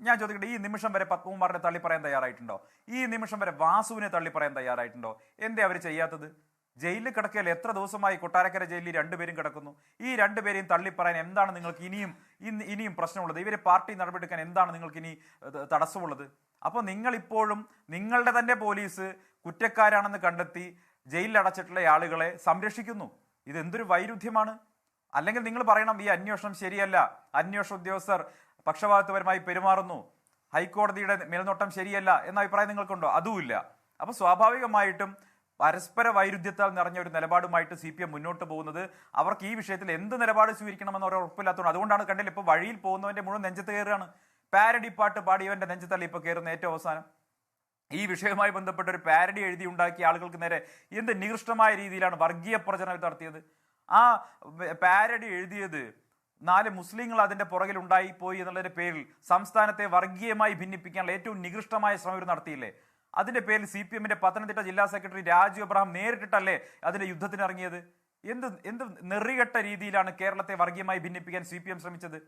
ഞാൻ ചോദിക്കട്ടെ, ഈ നിമിഷം വരെ പത്മകുമാറിനെ തള്ളി പറയാൻ തയ്യാറായിട്ടുണ്ടോ? ഈ നിമിഷം വരെ വാസുവിനെ തള്ളി പറയാൻ തയ്യാറായിട്ടുണ്ടോ? എന്തേ അവർ ചെയ്യാത്തത്? ജയിലിൽ കിടക്കുകയല്ലേ, എത്ര ദിവസമായി കൊട്ടാരക്കര ജയിലിൽ രണ്ടുപേരും കിടക്കുന്നു. ഈ രണ്ടുപേരെയും തള്ളിപ്പറയാൻ എന്താണ് നിങ്ങൾക്ക് ഇനിയും പ്രശ്നമുള്ളത്? ഇവരെ പാർട്ടി നടപടിയെടുക്കാൻ എന്താണ് നിങ്ങൾക്ക് ഇനി തടസ്സമുള്ളത്? അപ്പോൾ നിങ്ങൾ ഇപ്പോഴും നിങ്ങളുടെ തന്നെ പോലീസ് കുറ്റക്കാരാണെന്ന് കണ്ടെത്തി ജയിലിൽ അടച്ചിട്ടുള്ള ആളുകളെ സംരക്ഷിക്കുന്നു. ഇതെന്തൊരു വൈരുദ്ധ്യമാണ്? അല്ലെങ്കിൽ നിങ്ങൾ പറയണം, ഈ അന്വേഷണം ശരിയല്ല, അന്വേഷണ ഉദ്യോഗസ്ഥർ പക്ഷപാതപരമായി പെരുമാറുന്നു, ഹൈക്കോടതിയുടെ മേൽനോട്ടം ശരിയല്ല എന്ന അഭിപ്രായം നിങ്ങൾക്കുണ്ടോ? അതുമില്ല. അപ്പൊ സ്വാഭാവികമായിട്ടും പരസ്പര വൈരുദ്ധ്യത്താൽ നിറഞ്ഞ ഒരു നിലപാടുമായിട്ട് CPM മുന്നോട്ട് പോകുന്നത്, അവർക്ക് ഈ വിഷയത്തിൽ എന്ത് നിലപാട് സ്വീകരിക്കണമെന്ന് ഒരു ഉറപ്പില്ലാത്തതുകൊണ്ട്. അതുകൊണ്ടാണ് കണ്ടില്ല, ഇപ്പൊ വഴിയിൽ പോകുന്നവന്റെ മുഴുവൻ നെഞ്ചത്ത് കയറുകയാണ്. പാരഡി പാട്ട് പാടിയവന്റെ നെഞ്ചത്തല്ല ഇപ്പൊ കയറുന്ന ഏറ്റവും അവസാനം. ഈ വിഷയവുമായി ബന്ധപ്പെട്ട ഒരു പാരഡി എഴുതി ഉണ്ടാക്കിയ ആളുകൾക്ക് നേരെ എന്ത് നികൃഷ്ടമായ രീതിയിലാണ് വർഗീയ പ്രചരണം നടത്തിയത്. ആ പാരഡി എഴുതിയത് 4 മുസ്ലിങ്ങൾ അതിന്റെ പുറകിൽ ഉണ്ടായി പോയി എന്നുള്ളതിന്റെ പേരിൽ സംസ്ഥാനത്തെ വർഗീയമായി ഭിന്നിപ്പിക്കാനുള്ള ഏറ്റവും നികൃഷ്ടമായ ശ്രമം ഇവർ നടത്തിയില്ലേ? അതിന്റെ പേരിൽ CPMന്റെ പത്തനംതിട്ട ജില്ലാ സെക്രട്ടറി രാജു അബ്രഹാം നേരിട്ടിട്ടല്ലേ അതിന്റെ യുദ്ധത്തിന് ഇറങ്ങിയത്? എന്ത് നെറികെട്ട രീതിയിലാണ് കേരളത്തെ വർഗീയമായി ഭിന്നിപ്പിക്കാൻ CPM ശ്രമിച്ചത്?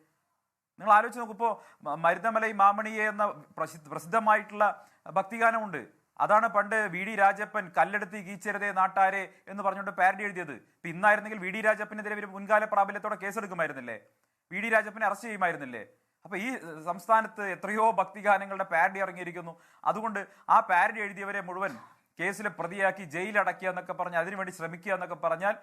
നിങ്ങൾ ആലോചിച്ച് നോക്കൂ. ഇപ്പോൾ മരുതമലൈ മാമണിയെ എന്ന പ്രസിദ്ധമായിട്ടുള്ള ഭക്തിഗാനമുണ്ട്. അതാണ് പണ്ട് VD രാജപ്പൻ കല്ലെടുത്ത് കീച്ചരുതേ നാട്ടാരെ എന്ന് പറഞ്ഞുകൊണ്ട് പാരഡി എഴുതിയത്. ഇപ്പൊ ഇന്നായിരുന്നെങ്കിൽ VD രാജപ്പനെതിരെ മുൻകാല പ്രാബല്യത്തോടെ കേസെടുക്കുമായിരുന്നില്ലേ? VD രാജപ്പനെ arrest ചെയ്യുമായിരുന്നില്ലേ? അപ്പൊ ഈ സംസ്ഥാനത്ത് എത്രയോ ഭക്തിഗാനങ്ങളുടെ പാരഡി ഇറങ്ങിയിരിക്കുന്നു. അതുകൊണ്ട് ആ പാരഡി എഴുതിയവരെ മുഴുവൻ കേസിലെ പ്രതിയാക്കി ജയിലടക്കുക എന്നൊക്കെ പറഞ്ഞ് അതിനുവേണ്ടി ശ്രമിക്കുക എന്നൊക്കെ പറഞ്ഞാൽ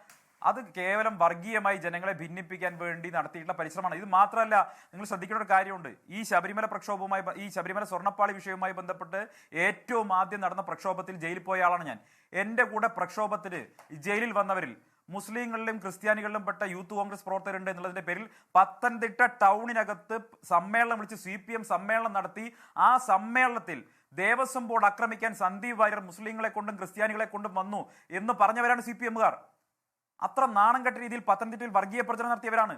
അത് കേവലം വർഗീയമായി ജനങ്ങളെ ഭിന്നിപ്പിക്കാൻ വേണ്ടി നടത്തിയിട്ടുള്ള പരിശ്രമമാണ്. ഇത് മാത്രമല്ല, നിങ്ങൾ ശ്രദ്ധിക്കേണ്ട ഒരു കാര്യമുണ്ട്. ഈ ശബരിമല പ്രക്ഷോഭവുമായി, ഈ ശബരിമല സ്വർണ്ണപ്പാളി വിഷയവുമായി ബന്ധപ്പെട്ട് ഏറ്റവും ആദ്യം നടന്ന പ്രക്ഷോഭത്തിൽ ജയിലിൽ പോയ ആളാണ് ഞാൻ. എൻ്റെ കൂടെ പ്രക്ഷോഭത്തിന് ജയിലിൽ വന്നവരിൽ മുസ്ലിങ്ങളിലും ക്രിസ്ത്യാനികളിലും പെട്ട യൂത്ത് കോൺഗ്രസ് പ്രവർത്തകരുണ്ട് എന്നുള്ളതിന്റെ പേരിൽ പത്തനംതിട്ട ടൗണിനകത്ത് സമ്മേളനം വിളിച്ച് CPM സമ്മേളനം നടത്തി. ആ സമ്മേളനത്തിൽ ദേവസ്വം ബോർഡ് ആക്രമിക്കാൻ സന്ദീപ് വാര്യർ മുസ്ലിങ്ങളെ കൊണ്ടും ക്രിസ്ത്യാനികളെ കൊണ്ടും വന്നു എന്ന് പറഞ്ഞവരാണ് CPMകാർ. അത്ര നാണം കെട്ട രീതിയിൽ പത്തനംതിട്ടയിൽ വർഗീയ പ്രചരണം നടത്തിയവരാണ്.